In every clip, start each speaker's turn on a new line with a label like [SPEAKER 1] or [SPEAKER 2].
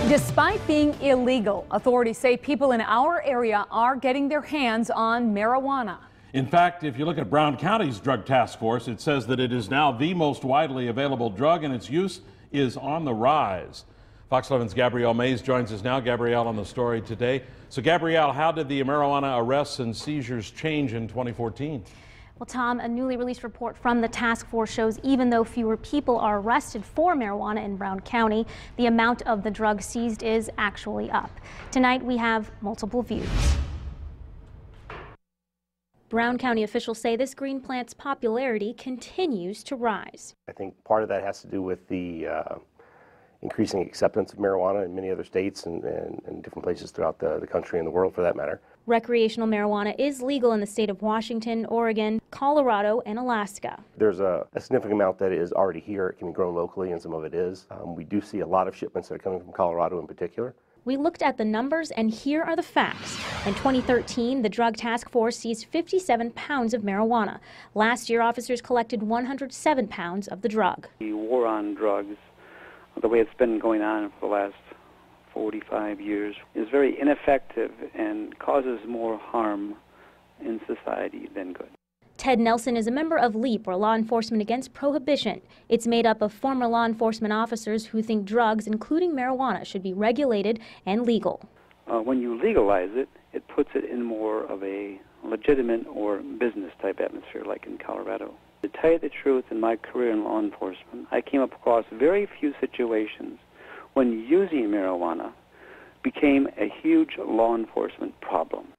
[SPEAKER 1] Despite being illegal, authorities say people in our area are getting their hands on marijuana.
[SPEAKER 2] In fact, if you look at Brown County's drug task force, it says that it is now the most widely available drug and its use is on the rise. Fox 11's Gabrielle Mays joins us now. Gabrielle on the story today. So Gabrielle, how did the marijuana arrests and seizures change in 2014?
[SPEAKER 3] Well, Tom, a newly released report from the task force shows even though fewer people are arrested for marijuana in Brown County, the amount of the drug seized is actually up. Tonight we have multiple views. Brown County officials say this green plant's popularity continues to rise.
[SPEAKER 4] I think part of that has to do with the increasing acceptance of marijuana in many other states and different places throughout the country and the world for that matter.
[SPEAKER 3] Recreational marijuana is legal in the state of Washington, Oregon, Colorado, and Alaska.
[SPEAKER 4] There's a significant amount that is already here. It can be grown locally, and some of it is. We do see a lot of shipments that are coming from Colorado in particular.
[SPEAKER 3] We looked at the numbers, and here are the facts. In 2013, the Drug Task Force seized 57 pounds of marijuana. Last year, officers collected 107 pounds of the drug.
[SPEAKER 5] The war on drugs, the way it's been going on for the last 45 years, is very ineffective and causes more harm in society than good.
[SPEAKER 3] Ted Nelson is a member of LEAP, or Law Enforcement Against Prohibition. It's made up of former law enforcement officers who think drugs, including marijuana, should be regulated and legal.
[SPEAKER 5] When you legalize it, it puts it in more of a legitimate or business type atmosphere like in Colorado. To tell you the truth, in my career in law enforcement, I came across very few situations when using marijuana became a huge law enforcement problem.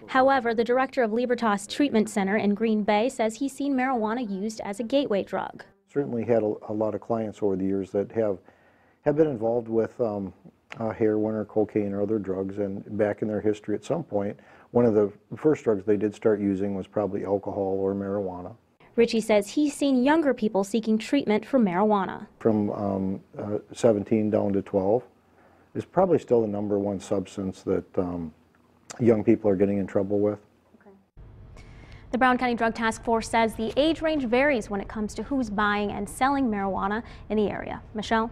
[SPEAKER 3] However, the director of Libertas Treatment Center in Green Bay says he's seen marijuana used as a gateway drug.
[SPEAKER 6] Certainly had a lot of clients over the years that have been involved with heroin or cocaine or other drugs, and back in their history at some point, one of the first drugs they did start using was probably alcohol or marijuana.
[SPEAKER 3] Richie says he's seen younger people seeking treatment for marijuana.
[SPEAKER 6] From 17 down to 12 is probably still the #1 substance that young people are getting in trouble with.
[SPEAKER 3] The Brown County Drug Task Force says the age range varies when it comes to who's buying and selling marijuana in the area. Michelle?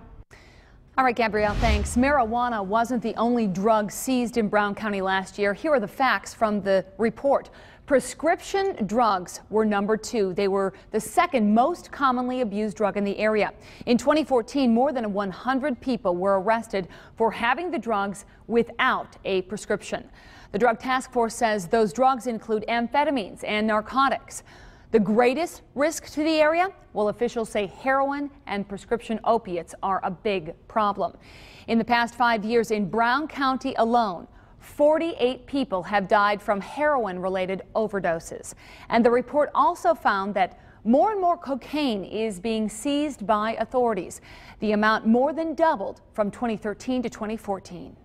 [SPEAKER 1] All right, Gabrielle, thanks. Marijuana wasn't the only drug seized in Brown County last year. Here are the facts from the report. Prescription drugs were #2. They were the second most commonly abused drug in the area. In 2014, more than 100 people were arrested for having the drugs without a prescription. The Drug Task Force says those drugs include amphetamines and narcotics. The greatest risk to the area? Well, officials say heroin and prescription opiates are a big problem. In the past 5 years in Brown County alone, 48 people have died from heroin-related overdoses. And the report also found that more and more cocaine is being seized by authorities. The amount more than doubled from 2013 to 2014.